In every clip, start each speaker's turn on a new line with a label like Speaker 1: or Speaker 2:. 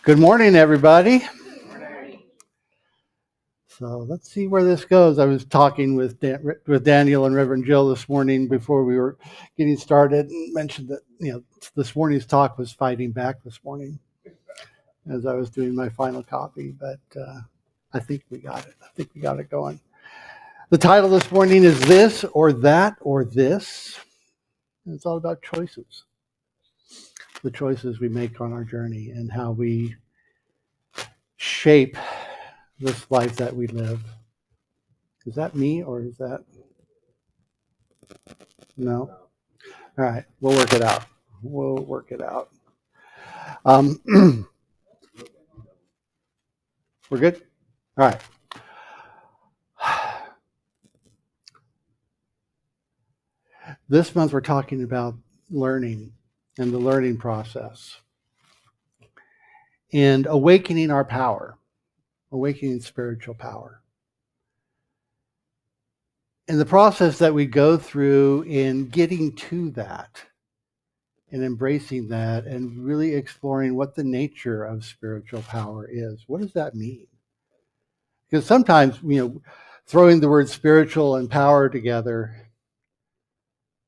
Speaker 1: Good morning, everybody. So let's see where this goes. I was talking with Daniel and Reverend Jill this morning before we were getting started, and mentioned that this morning's talk was fighting back this morning as I was doing my final copy. But I think we got it. I think we got it going. The title this morning is This or That or This. And it's all about choices. The choices we make on our journey and how we shape this life that we live. Is that me or is that? No? All right, we'll work it out. We'll work it out. We're good? All right. This month we're talking about learning and the learning process and awakening our power, awakening spiritual power. And the process that we go through in getting to that and embracing that and really exploring what the nature of spiritual power is. What does that mean? Because sometimes, throwing the word spiritual and power together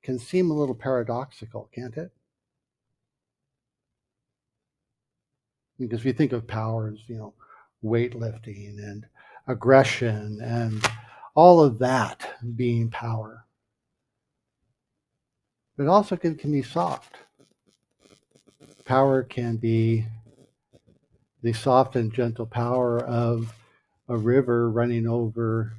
Speaker 1: can seem a little paradoxical, can't it? Because we think of power as, weightlifting and aggression and all of that being power. But it also can be soft. Power can be the soft and gentle power of a river running over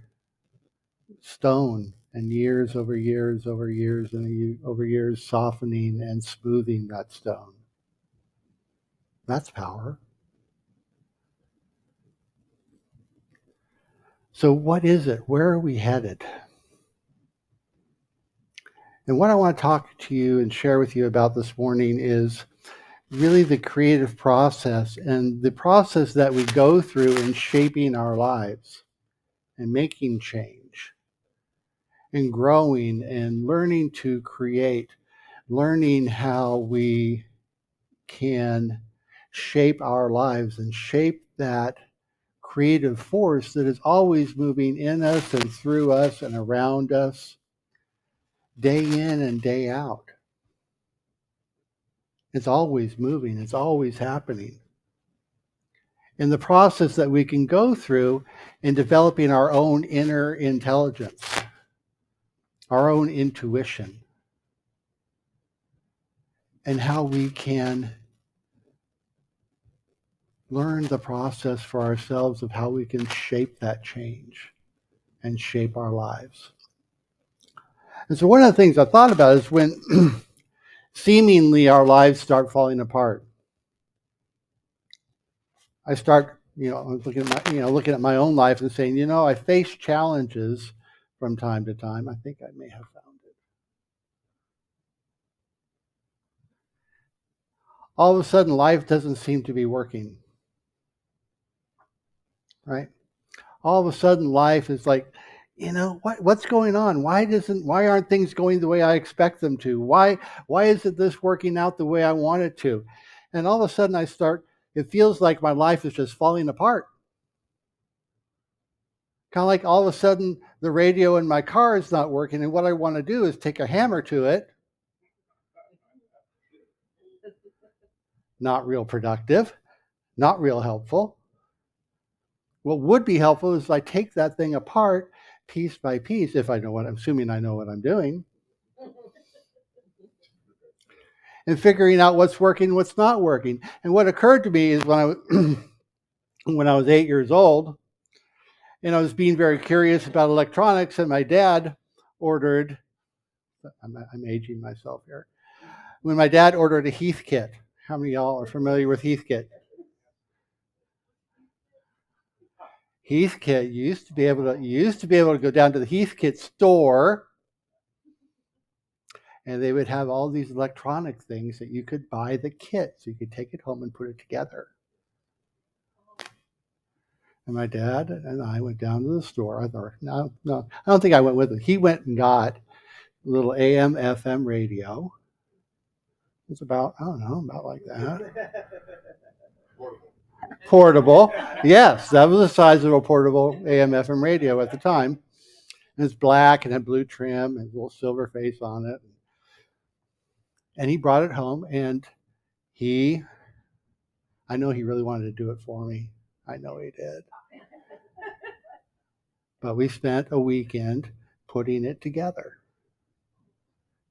Speaker 1: stone and years over years over years and over years softening and smoothing that stone. That's power. So what is it? Where are we headed? And what I want to talk to you and share with you about this morning is really the creative process and the process that we go through in shaping our lives and making change and growing and learning to create, learning how we can shape our lives and shape that creative force that is always moving in us and through us and around us, day in and day out. It's always moving. It's always happening. And the process that we can go through in developing our own inner intelligence, our own intuition, and how we can learn the process for ourselves of how we can shape that change and shape our lives. And so one of the things I thought about is when seemingly our lives start falling apart. I start, looking at my own life and saying, I face challenges from time to time. I think I may have found it. All of a sudden, life doesn't seem to be working, right? All of a sudden, life is like, what's going on? Why aren't things going the way I expect them to? Why isn't this working out the way I want it to? And all of a sudden, it feels like my life is just falling apart. Kind of like all of a sudden the radio in my car is not working, and what I want to do is take a hammer to it. Not real productive, not real helpful. What would be helpful is if I take that thing apart piece by piece, if I know what I'm assuming I know what I'm doing, and figuring out what's working, what's not working. And what occurred to me is when I was 8 years old, and I was being very curious about electronics, and my dad ordered, I'm aging myself here, when my dad ordered a Heath kit. How many of y'all are familiar with Heath kit? Heath kit, you used to be able to go down to the Heath kit store, and they would have all these electronic things that you could buy the kit, so you could take it home and put it together. And my dad and I went down to the store. No, I don't think I went with him. He went and got a little AM, FM radio. It's about, I don't know, about like that. Portable. Yes, that was the size of a portable AM/FM radio at the time. And it's black and had blue trim and a little silver face on it. And he brought it home, and he, I know he really wanted to do it for me. I know he did. But we spent a weekend putting it together.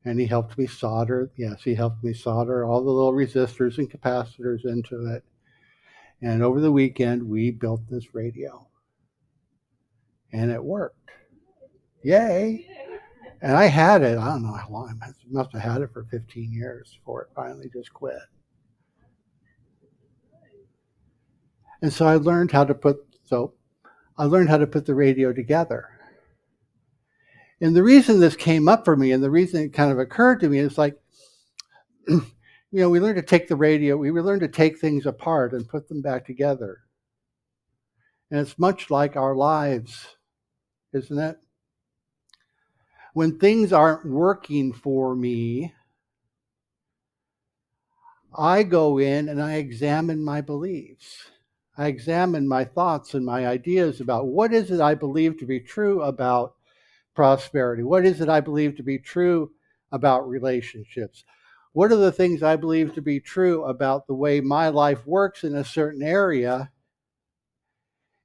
Speaker 1: And he helped me solder. Yes, he helped me solder all the little resistors and capacitors into it. And over the weekend, we built this radio. And it worked. Yay. And I had it, I don't know how long, I must have had it for 15 years before it finally just quit. And so I learned how to put the radio together. And the reason this came up for me and the reason it kind of occurred to me is like, we learned to take the radio, we learned to take things apart and put them back together. And it's much like our lives, isn't it? When things aren't working for me, I go in and I examine my beliefs. I examine my thoughts and my ideas about what is it I believe to be true about prosperity? What is it I believe to be true about relationships? What are the things I believe to be true about the way my life works in a certain area?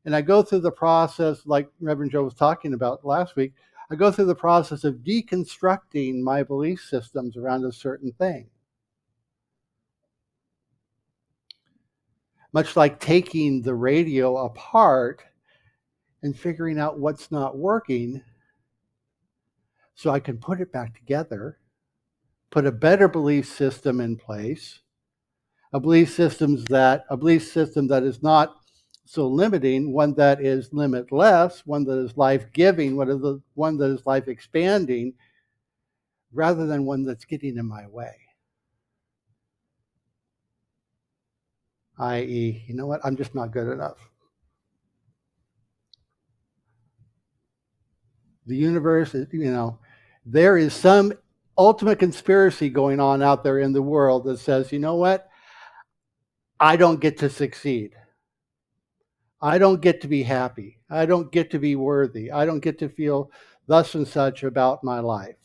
Speaker 1: And I go through the process, like Reverend Joe was talking about last week, I go through the process of deconstructing my belief systems around a certain thing. Much like taking the radio apart and figuring out what's not working so I can put it back together, put a better belief system in place, a belief system that is not so limiting, one that is limitless, one that is life-giving, one that is life-expanding, rather than one that's getting in my way. I.e., you know what, I'm just not good enough. The universe is, there is some ultimate conspiracy going on out there in the world that says, you know what, I don't get to succeed. I don't get to be happy. I don't get to be worthy. I don't get to feel thus and such about my life.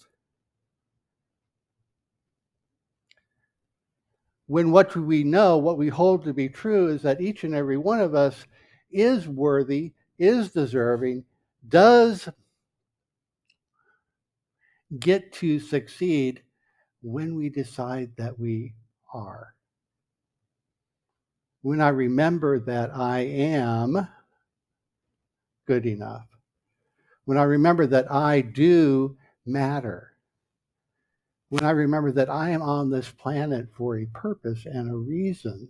Speaker 1: When what we know, what we hold to be true, is that each and every one of us is worthy, is deserving, does get to succeed when we decide that we are. When I remember that I am good enough. When I remember that I do matter. When I remember that I am on this planet for a purpose and a reason,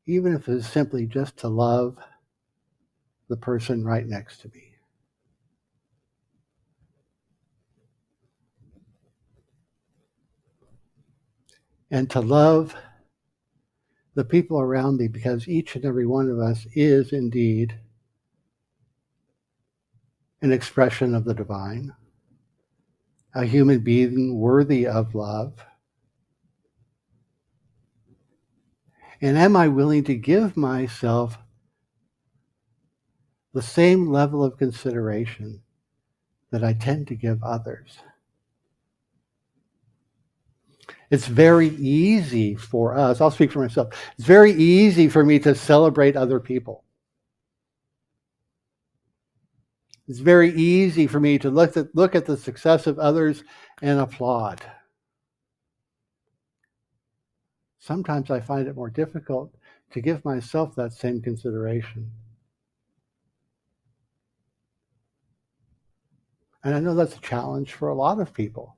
Speaker 1: even if it's simply just to love the person right next to me. And to love the people around me, because each and every one of us is indeed an expression of the divine, a human being worthy of love. And am I willing to give myself the same level of consideration that I tend to give others? It's very easy for us, I'll speak for myself, it's very easy for me to celebrate other people. It's very easy for me to look at the success of others and applaud. Sometimes I find it more difficult to give myself that same consideration. And I know that's a challenge for a lot of people.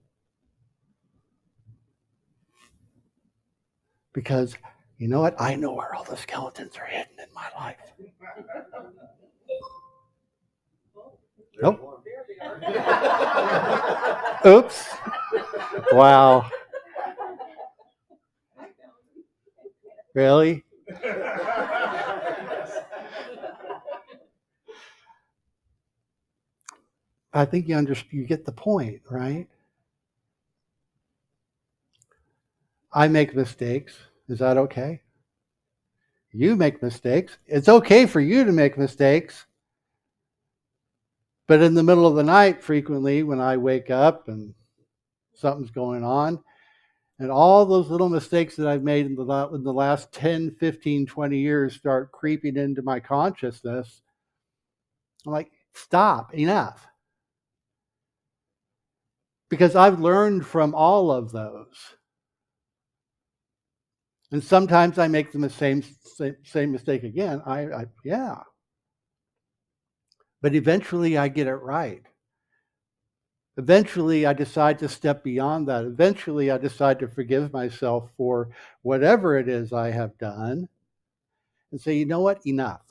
Speaker 1: Because, you know what? I know where all the skeletons are hidden in my life. Nope. Oops. Wow. Really? I think you get the point, right? I make mistakes. Is that okay? You make mistakes. It's okay for you to make mistakes. But in the middle of the night, frequently when I wake up and something's going on, and all those little mistakes that I've made in the last 10, 15, 20 years start creeping into my consciousness, I'm like, stop, enough. Because I've learned from all of those. And sometimes I make the same mistake again. Yeah. But eventually I get it right. Eventually I decide to step beyond that. Eventually I decide to forgive myself for whatever it is I have done and say, you know what? Enough.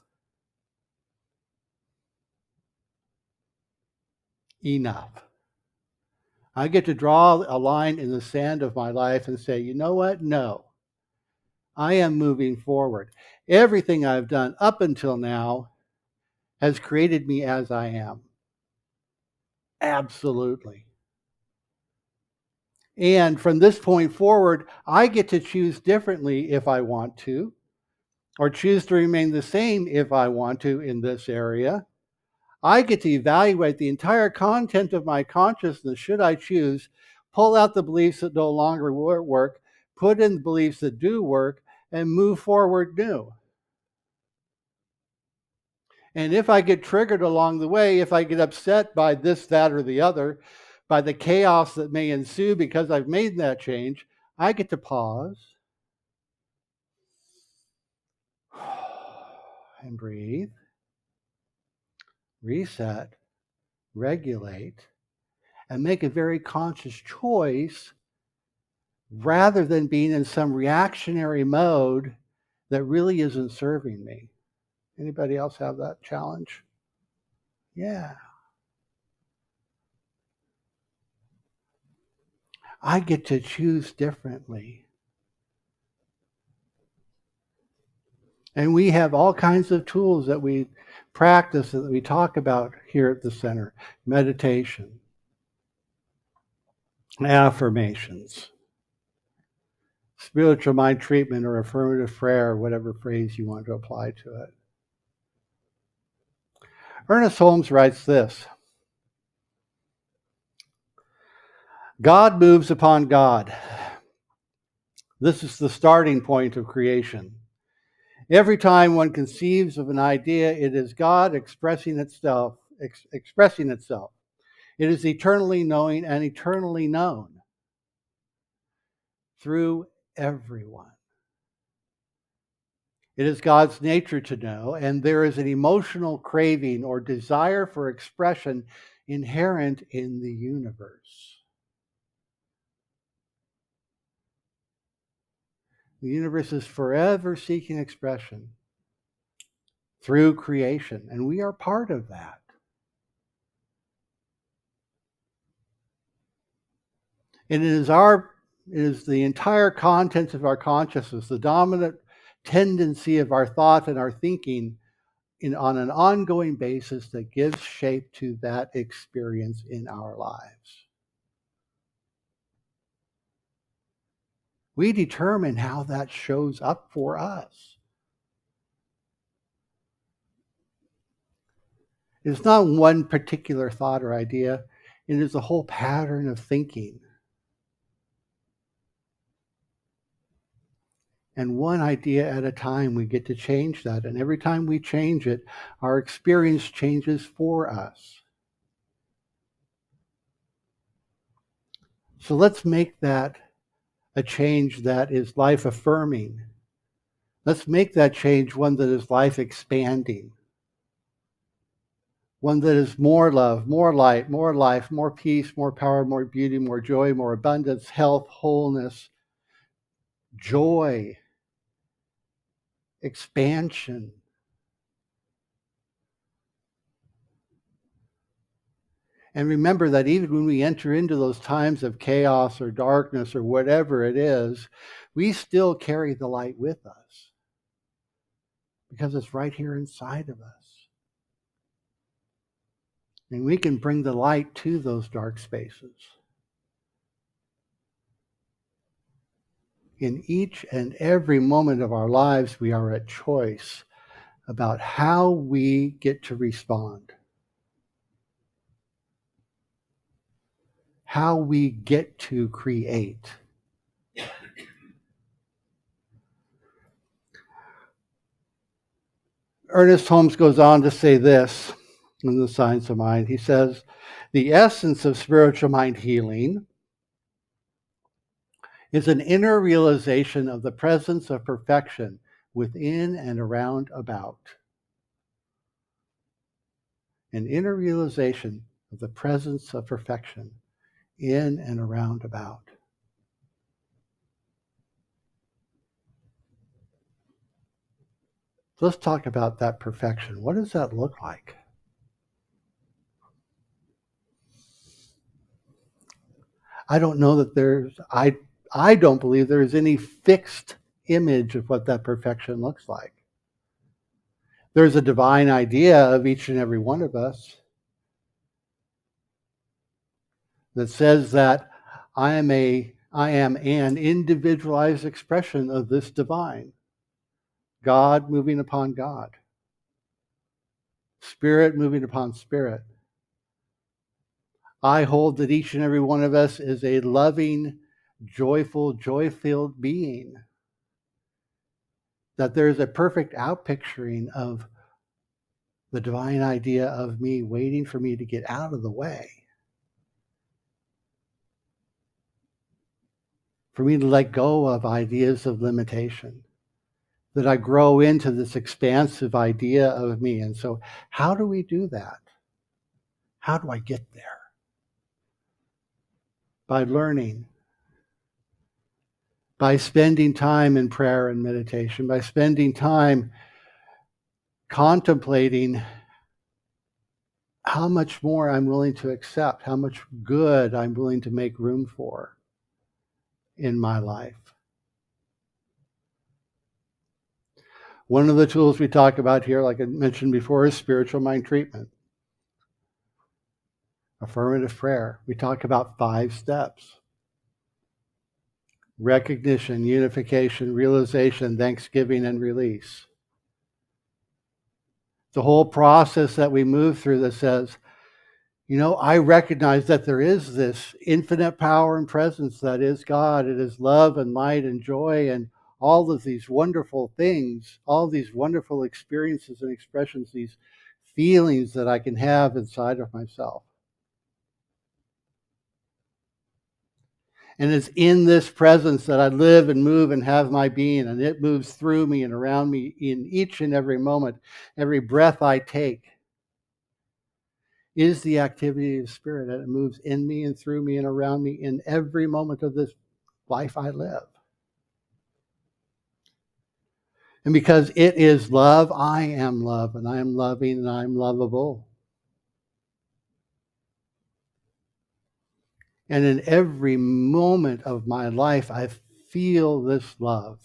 Speaker 1: Enough. I get to draw a line in the sand of my life and say, you know what? No. I am moving forward. Everything I've done up until now has created me as I am. Absolutely. And from this point forward, I get to choose differently if I want to, or choose to remain the same if I want to in this area. I get to evaluate the entire content of my consciousness, should I choose, pull out the beliefs that no longer work, put in the beliefs that do work, and move forward new. And if I get triggered along the way, if I get upset by this, that, or the other, by the chaos that may ensue because I've made that change, I get to pause and breathe, reset, regulate, and make a very conscious choice rather than being in some reactionary mode that really isn't serving me. Anybody else have that challenge? Yeah. I get to choose differently. And we have all kinds of tools that we practice that we talk about here at the center: meditation, affirmations, spiritual mind treatment, or affirmative prayer, whatever phrase you want to apply to it. Ernest Holmes writes this: God moves upon God. This is the starting point of creation. Every time one conceives of an idea, it is God expressing itself. It is eternally knowing and eternally known through everyone. It is God's nature to know, and there is an emotional craving or desire for expression inherent in the universe. The universe is forever seeking expression through creation, and we are part of that. And it is the entire contents of our consciousness, the dominant tendency of our thought and our thinking on an ongoing basis that gives shape to that experience in our lives. We determine how that shows up for us. It's not one particular thought or idea, it is a whole pattern of thinking. And one idea at a time, we get to change that. And every time we change it, our experience changes for us. So let's make that a change that is life affirming. Let's make that change one that is life expanding. One that is more love, more light, more life, more peace, more power, more beauty, more joy, more abundance, health, wholeness, joy, expansion. And remember that even when we enter into those times of chaos or darkness or whatever it is, we still carry the light with us because it's right here inside of us. And we can bring the light to those dark spaces. In each and every moment of our lives, we are at choice about how we get to respond, how we get to create. Ernest Holmes goes on to say this in The Science of Mind. He says, the essence of spiritual mind healing is an inner realization of the presence of perfection within and around about. An inner realization of the presence of perfection in and around about. Let's talk about that perfection. What does that look like? I don't know that I don't believe there's any fixed image of what that perfection looks like. There's a divine idea of each and every one of us that says that I am an individualized expression of this divine. God moving upon God. Spirit moving upon spirit. I hold that each and every one of us is a loving, joyful, joy-filled being. That there's a perfect outpicturing of the divine idea of me waiting for me to get out of the way. For me to let go of ideas of limitation. That I grow into this expansive idea of me. And so, how do we do that? How do I get there? By learning, by spending time in prayer and meditation, by spending time contemplating how much more I'm willing to accept, how much good I'm willing to make room for in my life. One of the tools we talk about here, like I mentioned before, is spiritual mind treatment. Affirmative prayer. We talk about 5 steps. Recognition, unification, realization, thanksgiving, and release. The whole process that we move through that says, I recognize that there is this infinite power and presence that is God. It is love and light and joy and all of these wonderful things, all these wonderful experiences and expressions, these feelings that I can have inside of myself. And it's in this presence that I live and move and have my being, and it moves through me and around me in each and every moment. Every breath I take is the activity of spirit, and it moves in me and through me and around me in every moment of this life I live. And because it is love, I am love, and I am loving, and I am lovable. And in every moment of my life, I feel this love.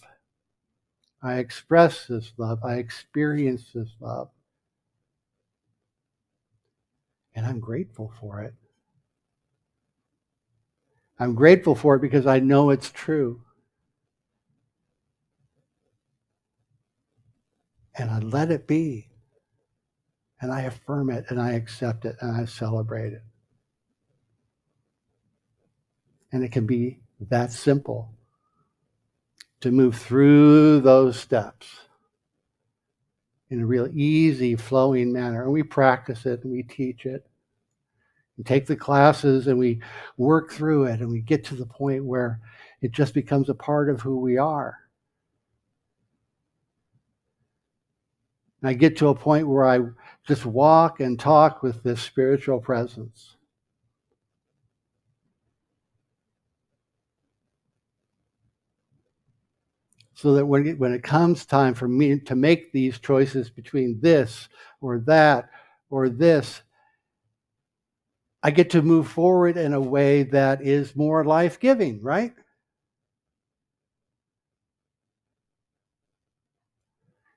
Speaker 1: I express this love. I experience this love. And I'm grateful for it. I'm grateful for it because I know it's true. And I let it be. And I affirm it, and I accept it, and I celebrate it. And it can be that simple to move through those steps in a real easy, flowing manner. And we practice it, and we teach it. We take the classes, and we work through it, and we get to the point where it just becomes a part of who we are. And I get to a point where I just walk and talk with this spiritual presence. So that when it comes time for me to make these choices between this or that or this, I get to move forward in a way that is more life-giving, right?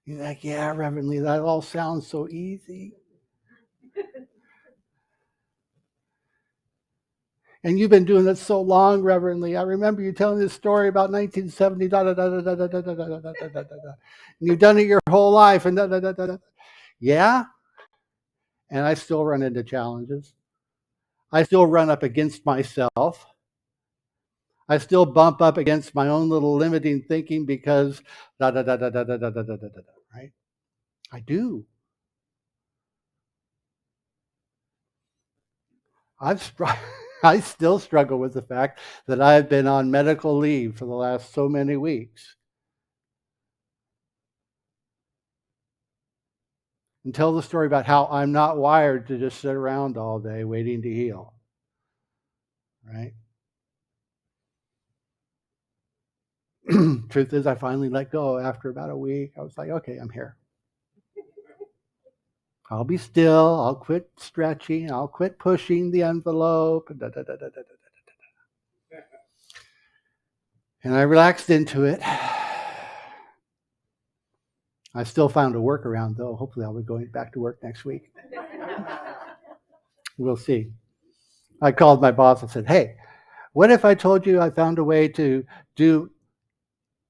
Speaker 1: You're like, yeah, Reverend Lee, that all sounds so easy. And you've been doing it so long, Reverendly. I remember you telling this story about 1970, da da da da da da da da da da da da da da. And you've done it your whole life, and da da da da da. Yeah, and I still run into challenges. I still run up against myself. I still bump up against my own little limiting thinking because da da da da da da da da da da da. Right? I do. I still struggle with the fact that I've been on medical leave for the last so many weeks. And tell the story about how I'm not wired to just sit around all day waiting to heal. Right? Truth is, I finally let go after about a week. I was like, okay, I'm here. I'll be still. I'll quit stretching. I'll quit pushing the envelope. Da, da, da, da, da, da. And I relaxed into it. I still found a workaround, though. Hopefully, I'll be going back to work next week. We'll see. I called my boss and said, hey, what if I told you I found a way to do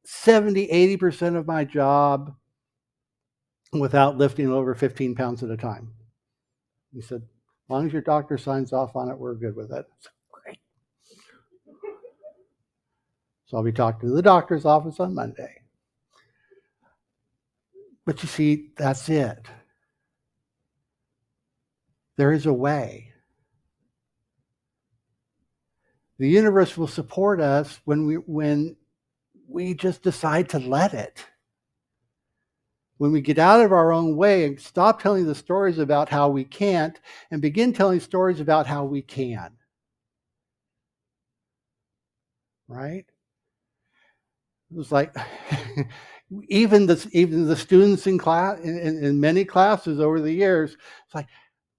Speaker 1: 70, 80% of my job without lifting over 15 pounds at a time? He said, as long as your doctor signs off on it, we're good with it. Said, great. So I'll be talking to the doctor's office on Monday. But you see, that's it. There is a way. The universe will support us when we just decide to let it. When we get out of our own way and stop telling the stories about how we can't and begin telling stories about how we can. Right? It was like even the students in class in many classes over the years, it's like,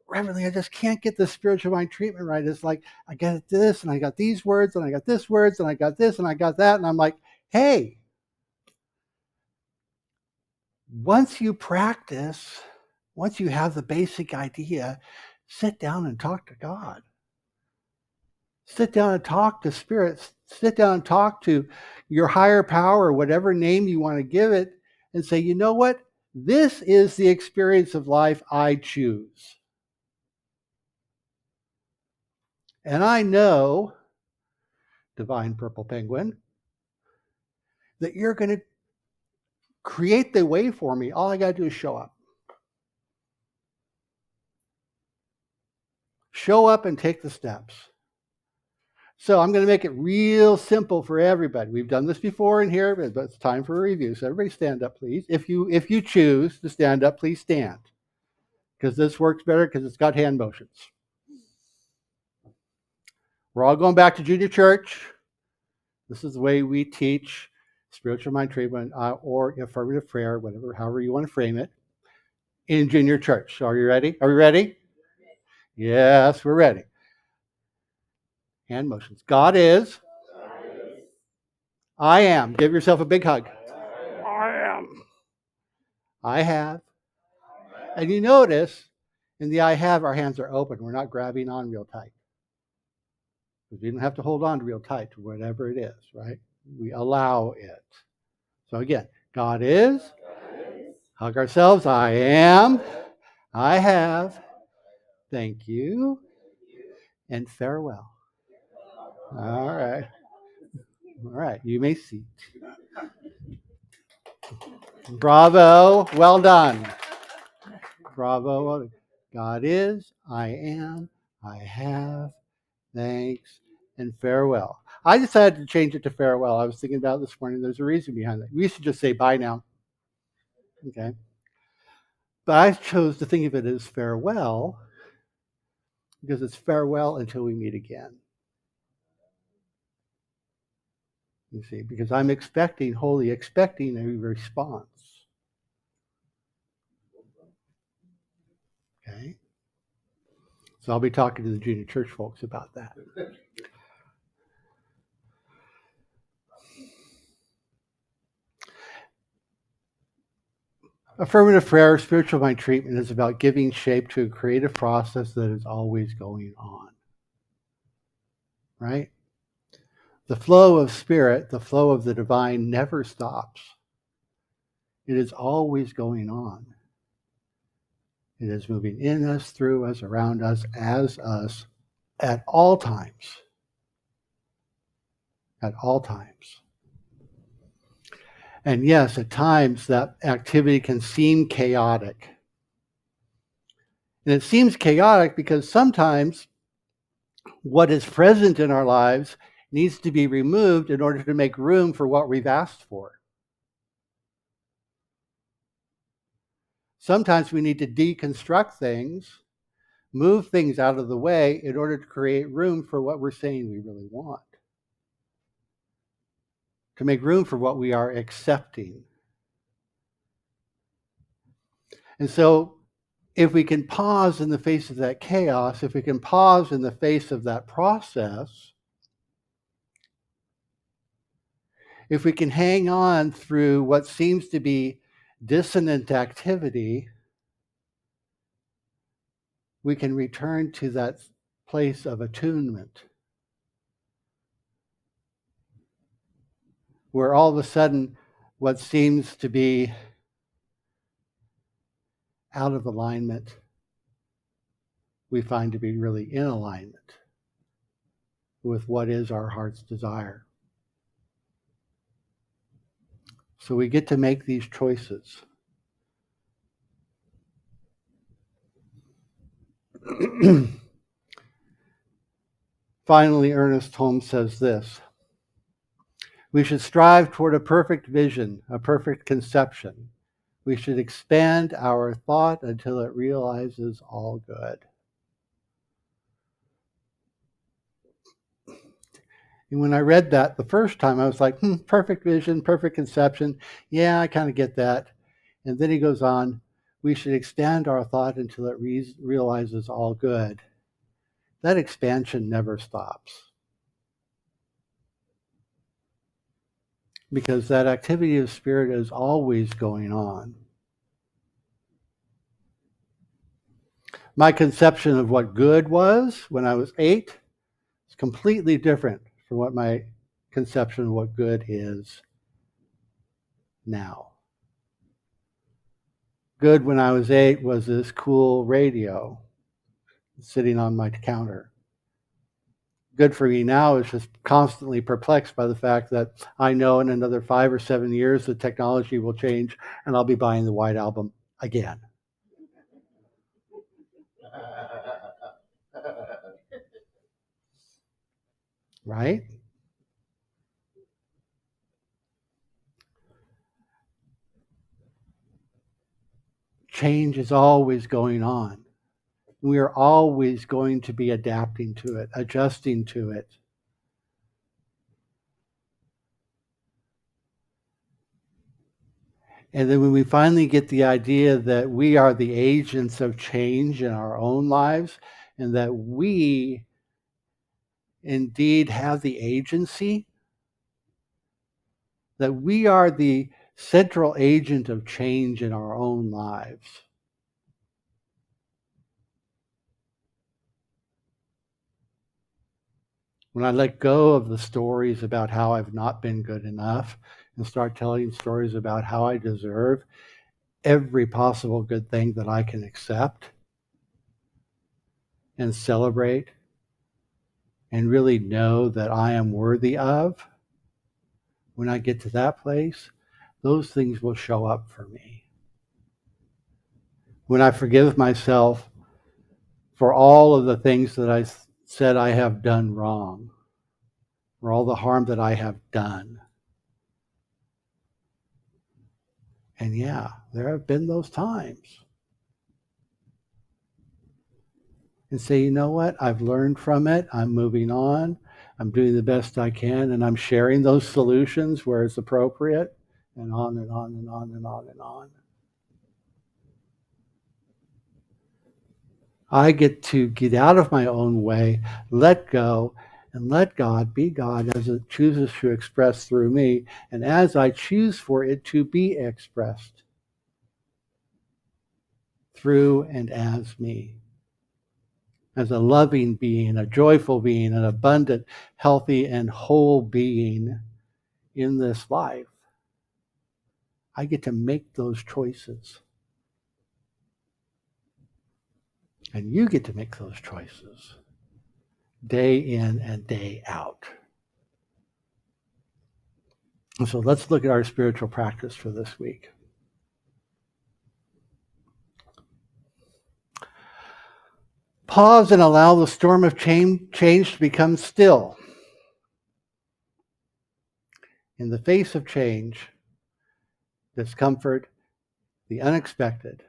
Speaker 1: Reverendly, I just can't get the spiritual mind treatment right. It's like I got this and I got these words and I got this words and I got this and I got that. And I'm like, hey, once you practice, once you have the basic idea, sit down and talk to God. Sit down and talk to spirits. Sit down and talk to your higher power, whatever name you want to give it, and say, you know what? This is the experience of life I choose. And I know, Divine Purple Penguin, that you're going to create the way for me. All I got to do is show up. Show up and take the steps. So I'm going to make it real simple for everybody. We've done this before in here, but it's time for a review. So everybody stand up, please. If you choose to stand up, please stand. Because this works better because it's got hand motions. We're all going back to junior church. This is the way we teach spiritual mind treatment or affirmative prayer, whatever, however you want to frame it, in junior church. So are you ready? Are we ready? Yes, we're ready. Hand motions. God is. I am. Give yourself a big hug. I am. I have. And you notice in the I have, our hands are open. We're not grabbing on real tight. Because we don't have to hold on real tight to whatever it is, right? We allow it. So again, God is. Hug ourselves. I am. I have. Thank you. And farewell. All right. All right. You may seat. Bravo. Well done. Bravo. God is. I am. I have. Thanks. And farewell. I decided to change it to farewell. I was thinking about it this morning. There's a reason behind that. We used to just say bye now. Okay. But I chose to think of it as farewell because it's farewell until we meet again. You see, because I'm wholly expecting a response. Okay. So I'll be talking to the junior church folks about that. Affirmative prayer, spiritual mind treatment is about giving shape to a creative process that is always going on. right? The flow of spirit, the flow of the divine never stops. It is always going on. It is moving in us, through us, around us, as us, at all times. At all times. And yes, at times that activity can seem chaotic. And it seems chaotic because sometimes what is present in our lives needs to be removed in order to make room for what we've asked for. Sometimes we need to deconstruct things, move things out of the way in order to create room for what we're saying we really want, to make room for what we are accepting. And so if we can pause in the face of that chaos, if we can pause in the face of that process, if we can hang on through what seems to be dissonant activity, we can return to that place of attunement where all of a sudden what seems to be out of alignment, we find to be really in alignment with what is our heart's desire. So we get to make these choices. Finally, Ernest Holmes says this: we should strive toward a perfect vision, a perfect conception. We should expand our thought until it realizes all good. And when I read that the first time, I was like, perfect vision, perfect conception. Yeah, I kind of get that. And then he goes on, we should expand our thought until it realizes all good. That expansion never stops. Because that activity of spirit is always going on. My conception of what good was when I was 8 is completely different from what my conception of what good is now. Good when I was 8 was this cool radio sitting on my counter. Good for me now is just constantly perplexed by the fact that I know in another 5 or 7 years the technology will change and I'll be buying the White Album again. Right? Change is always going on. We are always going to be adapting to it, adjusting to it. And then when we finally get the idea that we are the agents of change in our own lives and that we indeed have the agency, that we are the central agent of change in our own lives. When I let go of the stories about how I've not been good enough and start telling stories about how I deserve every possible good thing that I can accept and celebrate and really know that I am worthy of, when I get to that place, those things will show up for me. When I forgive myself for all of the things that I said I have done wrong, for all the harm that I have done. And yeah, there have been those times. And say, you know what? I've learned from it. I'm moving on. I'm doing the best I can. And I'm sharing those solutions where it's appropriate. And on and on and on and on and on. I get to get out of my own way, let go, and let God be God as it chooses to express through me, and as I choose for it to be expressed through and as me. as a loving being, a joyful being, an abundant, healthy, and whole being in this life. I get to make those choices. And you get to make those choices day in and day out. And so let's look at our spiritual practice for this week. Pause and allow the storm of change to become still. In the face of change, discomfort, the unexpected,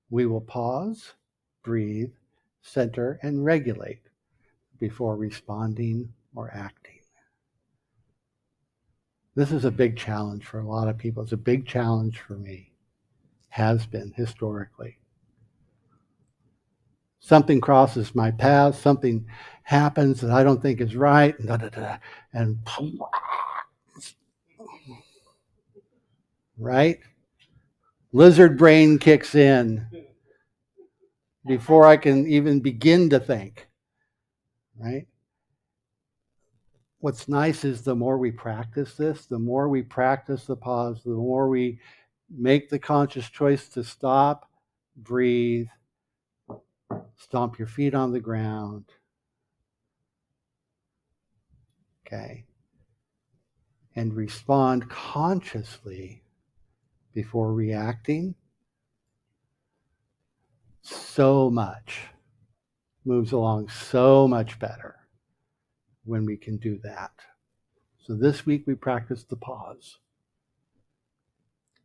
Speaker 1: we will pause, breathe, center, and regulate before responding or acting. This is a big challenge for a lot of people. It's a big challenge for me. Has been historically. Something crosses my path, something happens that I don't think is right, and right? Lizard brain kicks in before I can even begin to think, right? What's nice is the more we practice this, the more we practice the pause, the more we make the conscious choice to stop, breathe, stomp your feet on the ground, okay, and respond consciously before reacting, so much moves along so much better when we can do that. So this week we practiced the pause,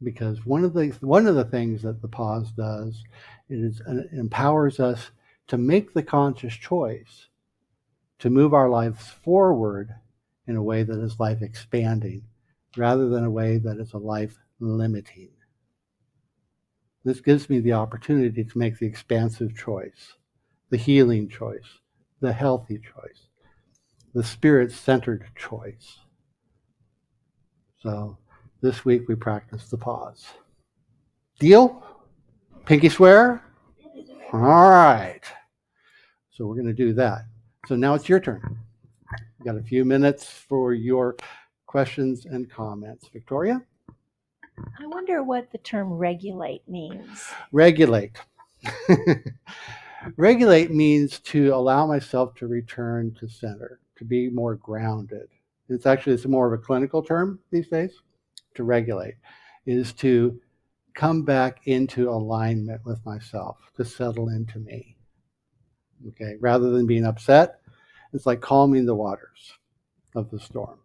Speaker 1: because one of the things that the pause does is it empowers us to make the conscious choice to move our lives forward in a way that is life expanding rather than a way that is a life limiting. This gives me the opportunity to make the expansive choice, the healing choice, the healthy choice, the spirit-centered choice. So this week we practiced the pause. Deal? Pinky swear? All right. So we're going to do that. So now it's your turn. We've got a few minutes for your questions and comments. Victoria?
Speaker 2: I wonder what the term regulate means.
Speaker 1: Regulate. Regulate means to allow myself to return to center, to be more grounded. It's more of a clinical term these days. To regulate is to come back into alignment with myself, to settle into me. Okay, rather than being upset, it's like calming the waters of the storm.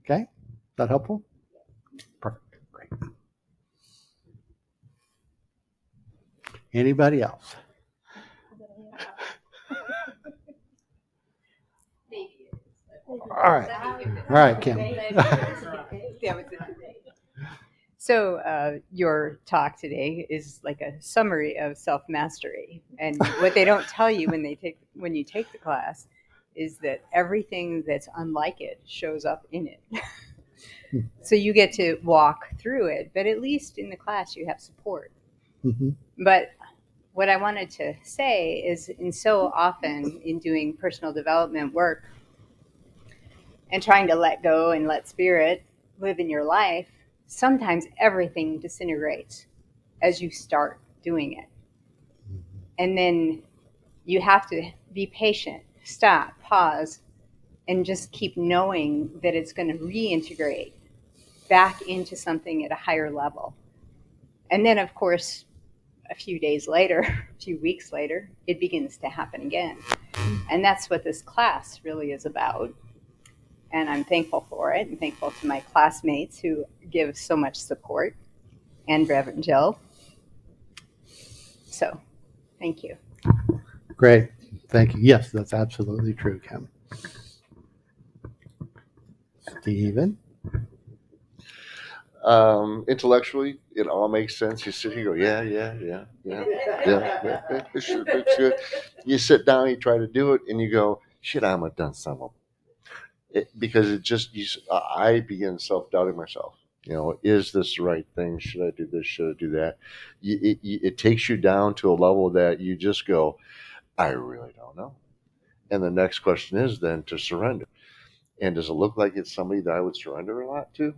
Speaker 1: Okay, is that helpful? Perfect, great. Anybody else? All right, Kim.
Speaker 3: So your talk today is like a summary of self-mastery, and what they don't tell you when you take the class is that everything that's unlike it shows up in it. So you get to walk through it, but at least in the class you have support.
Speaker 1: Mm-hmm.
Speaker 3: But what I wanted to say is, so often in doing personal development work and trying to let go and let spirit live in your life, sometimes everything disintegrates as you start doing it. And then you have to be patient, stop, pause, and just keep knowing that it's going to reintegrate back into something at a higher level. And then, of course, a few days later, a few weeks later, it begins to happen again. And that's what this class really is about. And I'm thankful for it, and thankful to my classmates who give so much support, and Reverend Jill. So, thank you.
Speaker 1: Great, thank you. Yes, that's absolutely true, Kim. Stephen?
Speaker 4: Intellectually, it all makes sense. You sit here, and go, yeah. It's good. You sit down, you try to do it, and you go, shit, I'm a done some of it, because I begin self-doubting myself. Is this the right thing? Should I do this? Should I do that? It takes you down to a level that you just go, I really don't know. And the next question is then to surrender. And does it look like it's somebody that I would surrender a lot to?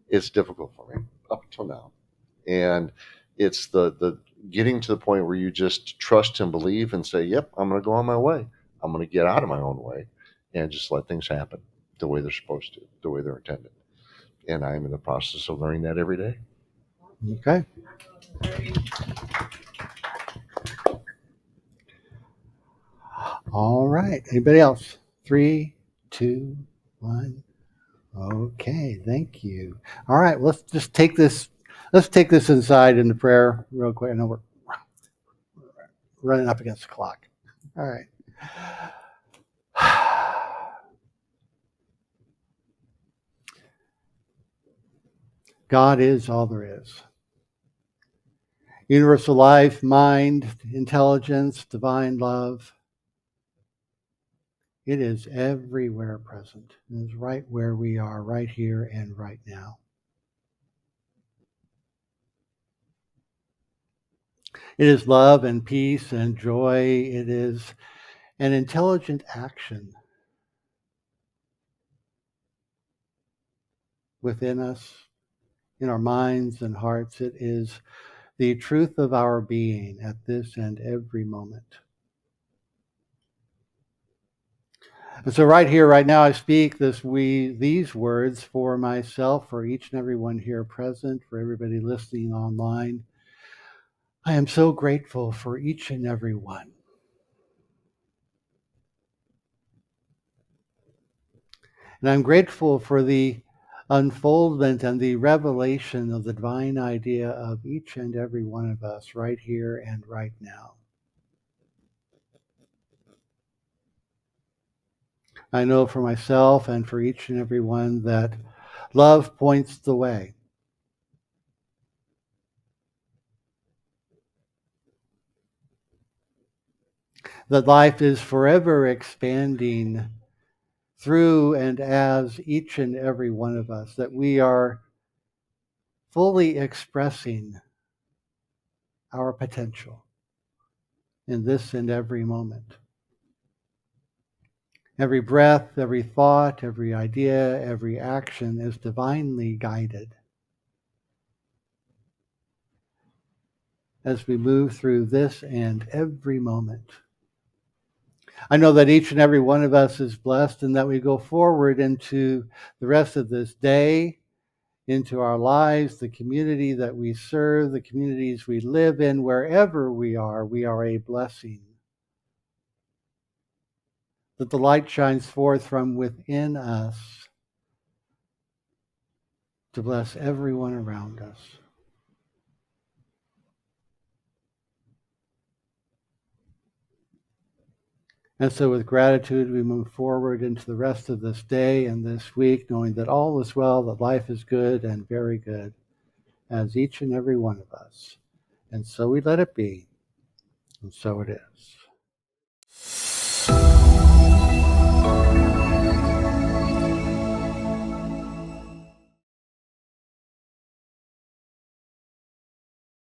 Speaker 4: It's difficult for me up until now. And it's the getting to the point where you just trust and believe and say, yep, I'm going to go on my way. I'm going to get out of my own way and just let things happen the way they're supposed to, the way they're intended. And I'm in the process of learning that every day.
Speaker 1: Okay. All right. Anybody else? 3, 2, 1. Okay. Thank you. All right. Let's just take this. Let's take this inside into prayer real quick. I know we're running up against the clock. All right. God is all there is. Universal life, mind, intelligence, divine love. It is everywhere present. It is right where we are, right here and right now. It is love and peace and joy. It is an intelligent action within us, in our minds and hearts. It is the truth of our being at this and every moment. And so right here, right now, I speak these words for myself, for each and every one here present, for everybody listening online. I am so grateful for each and every one. And I'm grateful for the unfoldment and the revelation of the divine idea of each and every one of us right here and right now. I know for myself and for each and every one that love points the way. That life is forever expanding through and as each and every one of us, that we are fully expressing our potential in this and every moment. Every breath, every thought, every idea, every action is divinely guided as we move through this and every moment. I know that each and every one of us is blessed and that we go forward into the rest of this day, into our lives, the community that we serve, the communities we live in, wherever we are a blessing. That the light shines forth from within us to bless everyone around us. And so with gratitude, we move forward into the rest of this day and this week, knowing that all is well, that life is good and very good, as each and every one of us. And so we let it be, and so it is.